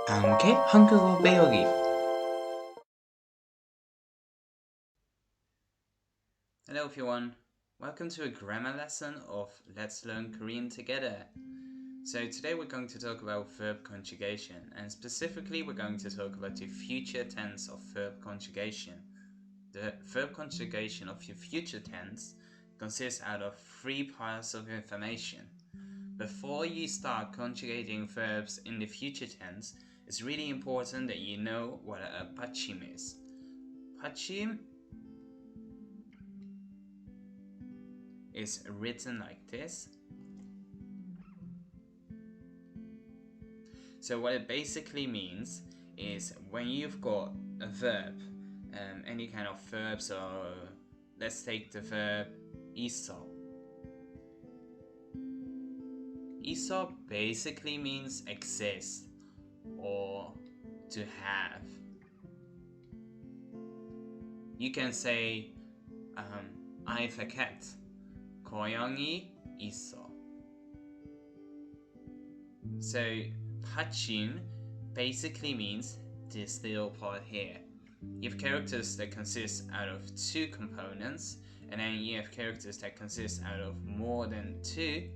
함께 한국어 배우기. Hello everyone, welcome to a grammar lesson of Let's Learn Korean Together. So today we're going to talk about verb conjugation, and specifically we're going to talk about the future tense of verb conjugation. The verb conjugation of your future tense consists out of 3 parts of information. Before you start conjugating verbs in the future tense, it's really important that you know what a 받침 is. 받침 is written like this. So what it basically means is when you've got a verb, any kind of verb, so let's take the verb 있어. 있어 basically means exist or to have. You can say I've a cat. 고양이 있어. So 받침 basically means this little part here. You have characters that consist out of 2 components, and then you have characters that consist out of more than 2.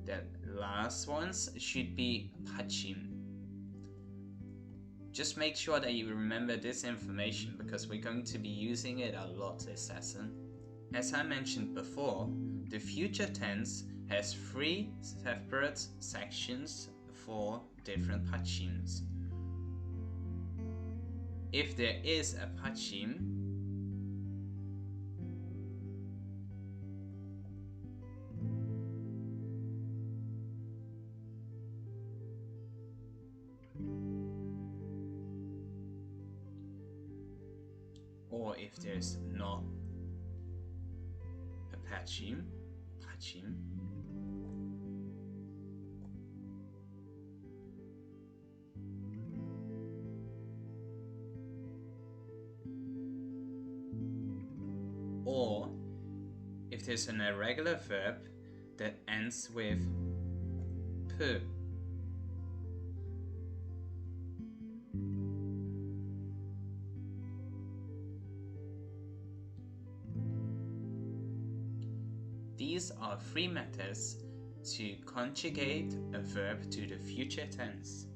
The last ones should be 받침. Just make sure that you remember this information because we're going to be using it a lot this lesson. As I mentioned before, the future tense has 3 separate sections for different 받침s. If there is a 받침, or if there's not a 받침, or if there's an irregular verb that ends with p. These are 3 methods to conjugate a verb to the future tense.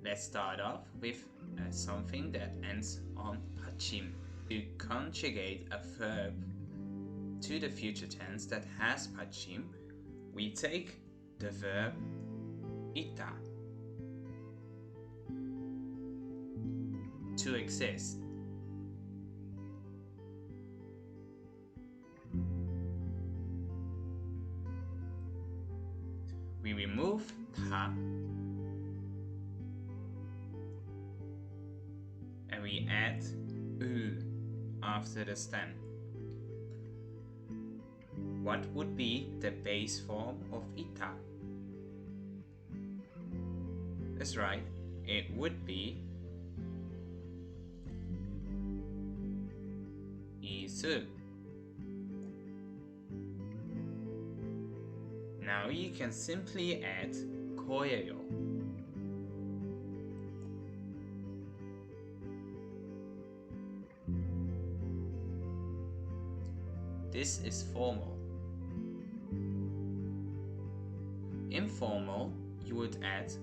Let's start off with something that ends on 받침. To conjugate a verb to the future tense that has 받침, we take the verb 있다, to exist. We remove 다 and we add 을 after the stem. What would be the base form of 있다? That's right, it would be 있을. Now you can simply add 거예요. This is formal. Informal, you would add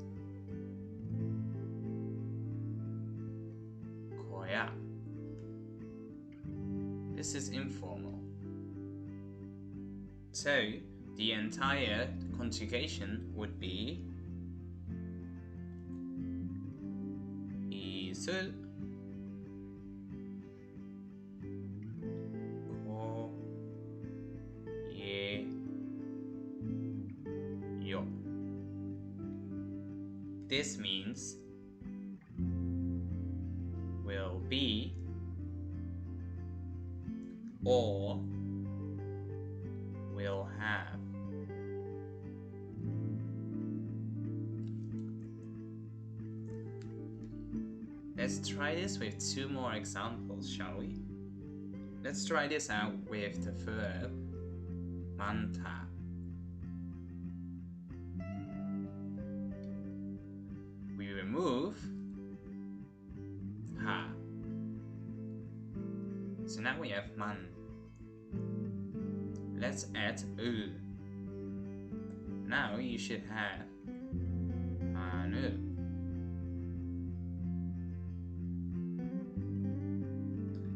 거야. This is informal. So the entire conjugation would be 있을 거예요. This means will be or will have. Let's try this with 2 more examples, shall we? Let's try this out with the verb 많다. We remove ha. So now we have man. Let's add u. Now you should have manu.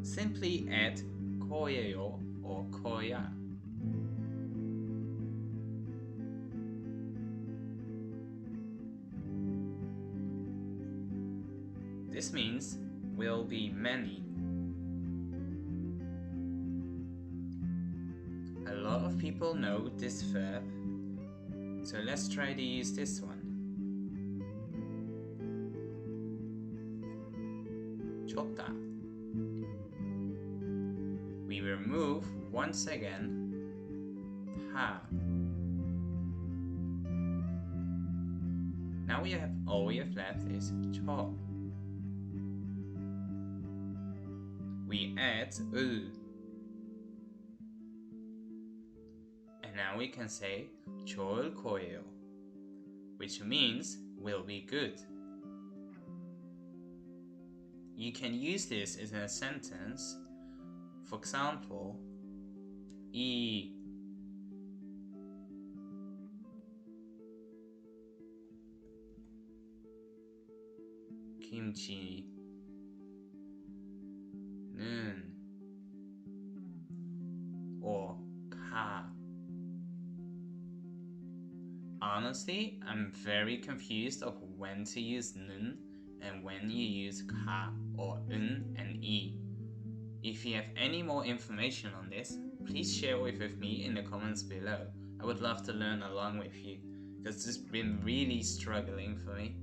Simply add koyeyo or koya. This means will be many. A lot of people know this verb, so let's try to use this one. 좋다. We remove once again ha. Now we have all we have left is 쳐. We add ul. And now we can say 좋을 거예요, which means will be good. You can use this in a sentence. For example, 이 김치는 or 가. Honestly, I'm very confused of when to use 는 and when you use 가 or and 이. If you have any more information on this, please share it with me in the comments below. I would love to learn along with you, because this has been really struggling for me.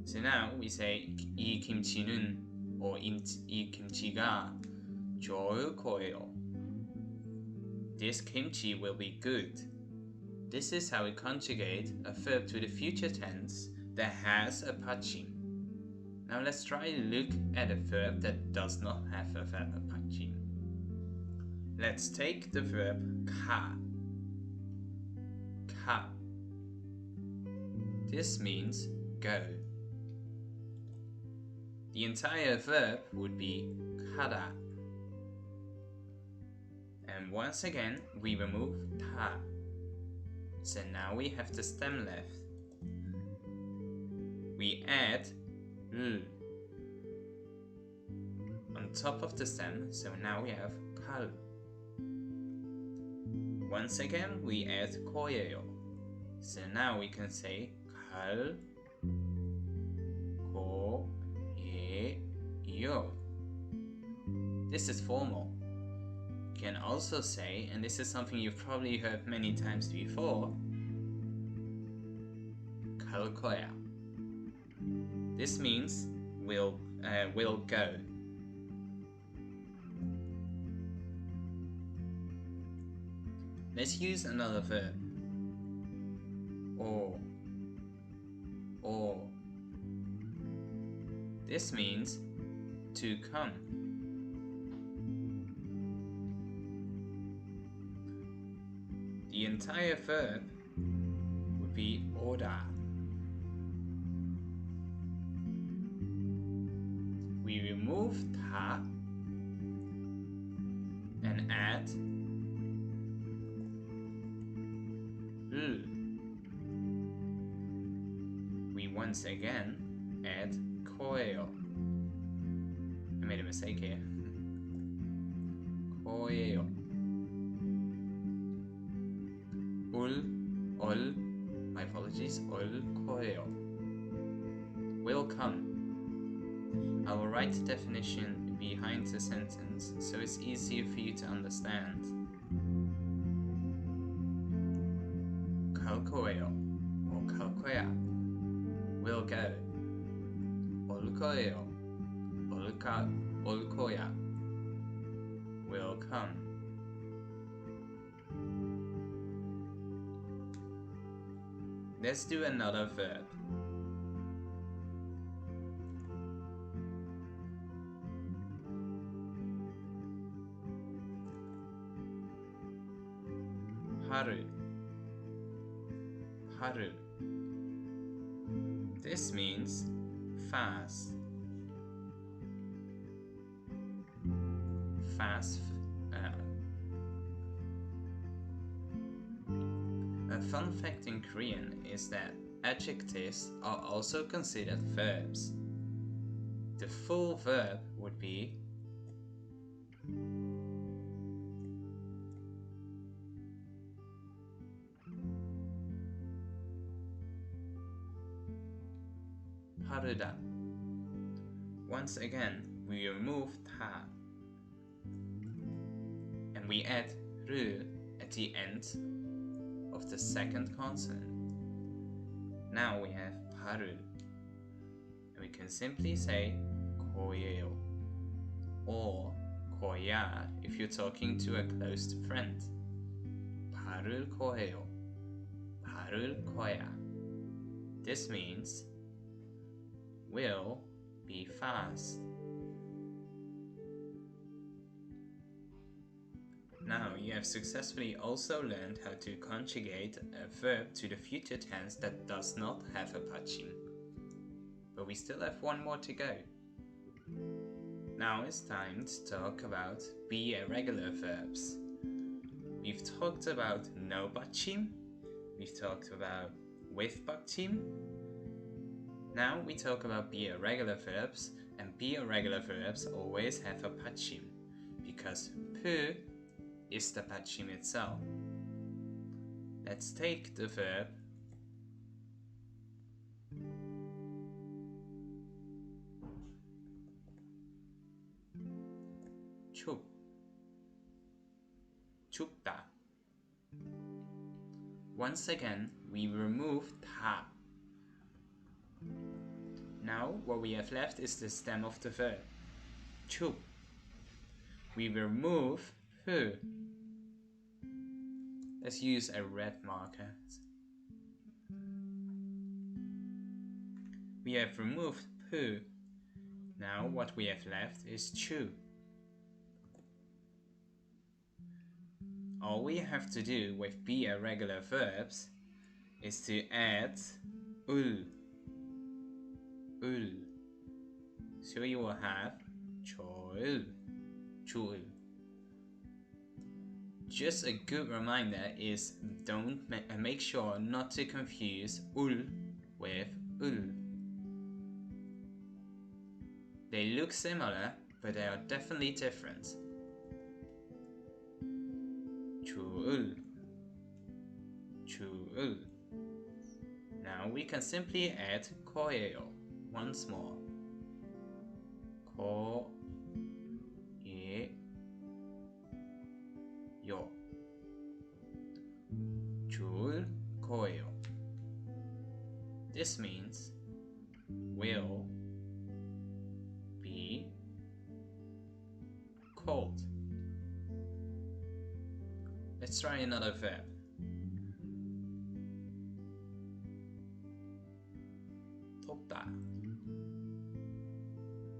So now we say 이 김치는 or 이 김치가 좋을 거예요. This kimchi will be good. This is how we conjugate a verb to the future tense that has a 받침. Now let's try to look at a verb that does not have a verb 받침. Let's take the verb 가. 가. This means go. The entire verb would be 가다. And once again, we remove 다. So now we have the stem left. We add 을 on top of the stem, so now we have 갈. Once again, we add 거예요. So now we can say 갈 거예요. This is formal. You can also say, and this is something you've probably heard many times before, 갈 거야. This means will go. Let's use another verb. Or. This means to come. The entire verb would be 오다. We remove 다 and add 을. We once again add 거예요. I made a mistake here. 거예요. My apologies. 올 거예요. Will come. I will write the definition behind the sentence so it's easier for you to understand. 갈 거예요 or 갈 거야. Will go. 올 거예요. 올 거야. Will come. Let's do another verb. 하루. This means fast. Fast. A fun fact in Korean is that adjectives are also considered verbs. The full verb would be 하르다. Once again, we remove ta and we add 르 at the end of the second consonant. Now we have 하르, and we can simply say 거예요 or 거야 if you're talking to a close friend. 바를 거예요, 바를 거야. This means will be fast. Now you have successfully also learned how to conjugate a verb to the future tense that does not have a 받침. But we still have one more to go. Now it's time to talk about be irregular verbs. We've talked about no 받침, we've talked about with 받침. Now we talk about be irregular verbs, and be irregular verbs always have a 받침 because 푸 is the 받침 itself. Let's take the verb 춥, 춥다. Once again, we remove 다. Now what we have left is the stem of the verb 춥. We remove 푸. Let's use a red marker. We have removed 푸. Now what we have left is 추. All we have to do with be irregular verbs is to add ul. ul. So you will have 조을, 조을. Just a good reminder is make sure not to confuse ul with ul. They look similar, but they are definitely different. 조을, 조을. Now we can simply add 거예요 once more. 거예요. 줄 거예요. This means will be cold. Let's try another verb. 덥다.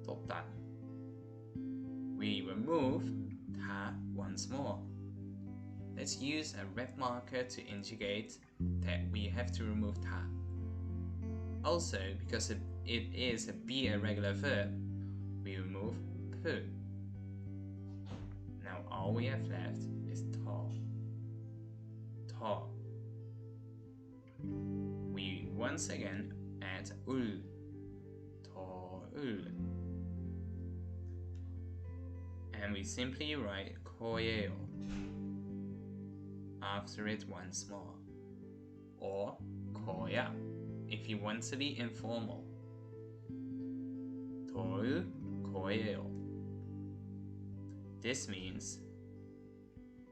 덥다. We remove 다 once more. Let's use a red marker to indicate that we have to remove 다. Also, because it is a be irregular verb, we remove 푸. Now all we have left is 더. 더. We once again add 울. 더울. And we simply write 거예요 after it once more, or 거야 if you want to be informal. 더울 거예요. This means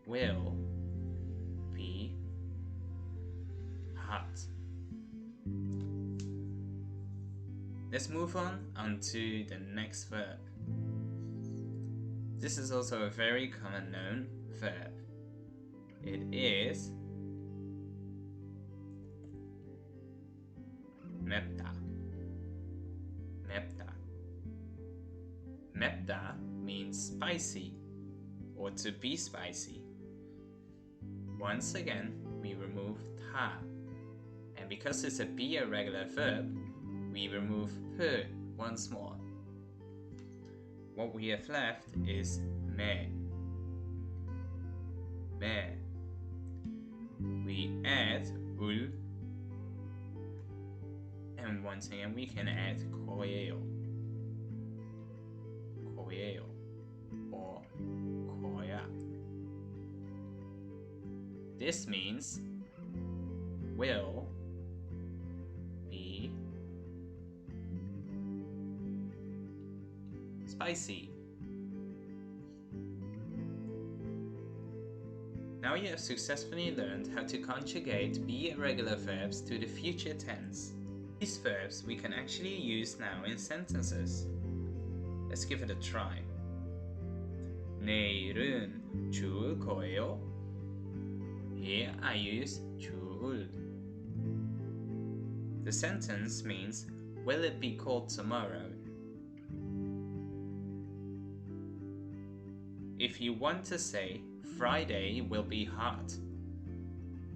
will be hot. Let's move on to the next verb. This is also a very common known verb. It is 맵다. 맵다. 맵다 means spicy or to be spicy. Once again, we remove 다. And because it's a be irregular verb, we remove p once more. What we have left is me. Me. We add ul, and once again we can add koyeo, koyeo, or koya. This means will be spicy. Now you have successfully learned how to conjugate be irregular verbs to the future tense. These verbs we can actually use now in sentences. Let's give it a try. 내일은 추울 거예요. Here I use 추울. The sentence means, will it be cold tomorrow? If you want to say, Friday will be hot,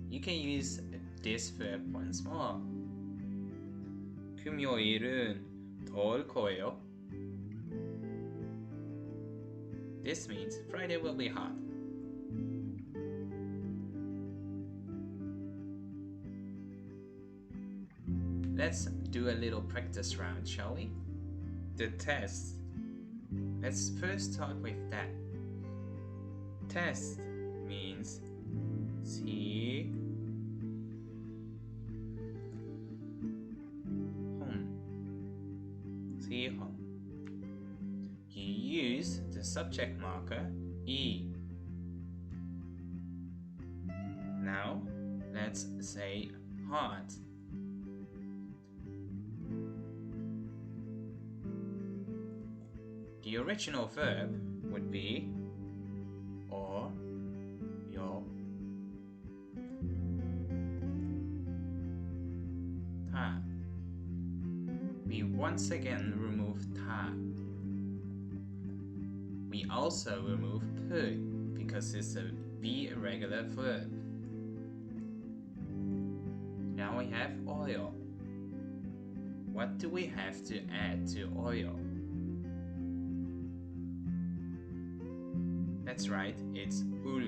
you can use this verb once more. 금요일은 더울 거예요. This means Friday will be hot. Let's do a little practice round, shall we? The test. Let's first start with that. Test means see home. You use the subject marker E. Now let's say hard. The original verb would be or yo ta. We once again remove ta. We also remove p because it's a be irregular verb. Now we have oil. What do we have to add to oil? That's right, it's ul.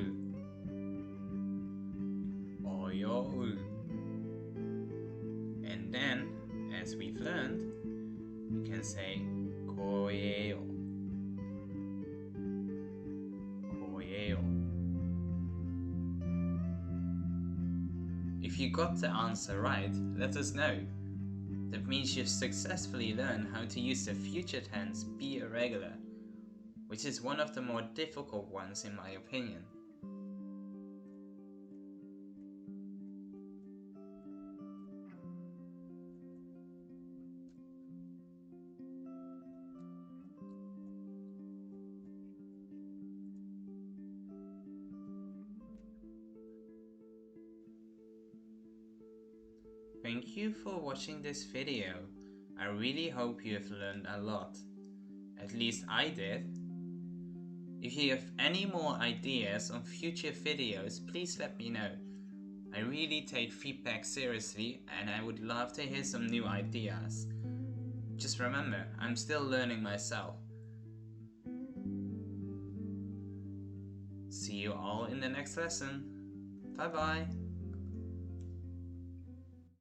Oyo ul. And then, as we've learned, we can say koyeo. Koyeo. If you got the answer right, let us know. That means you've successfully learned how to use the future tense be irregular, which is one of the more difficult ones in my opinion. Thank you for watching this video. I really hope you have learned a lot. At least I did. If you have any more ideas on future videos, please let me know. I really take feedback seriously and I would love to hear some new ideas. Just remember, I'm still learning myself. See you all in the next lesson. Bye bye.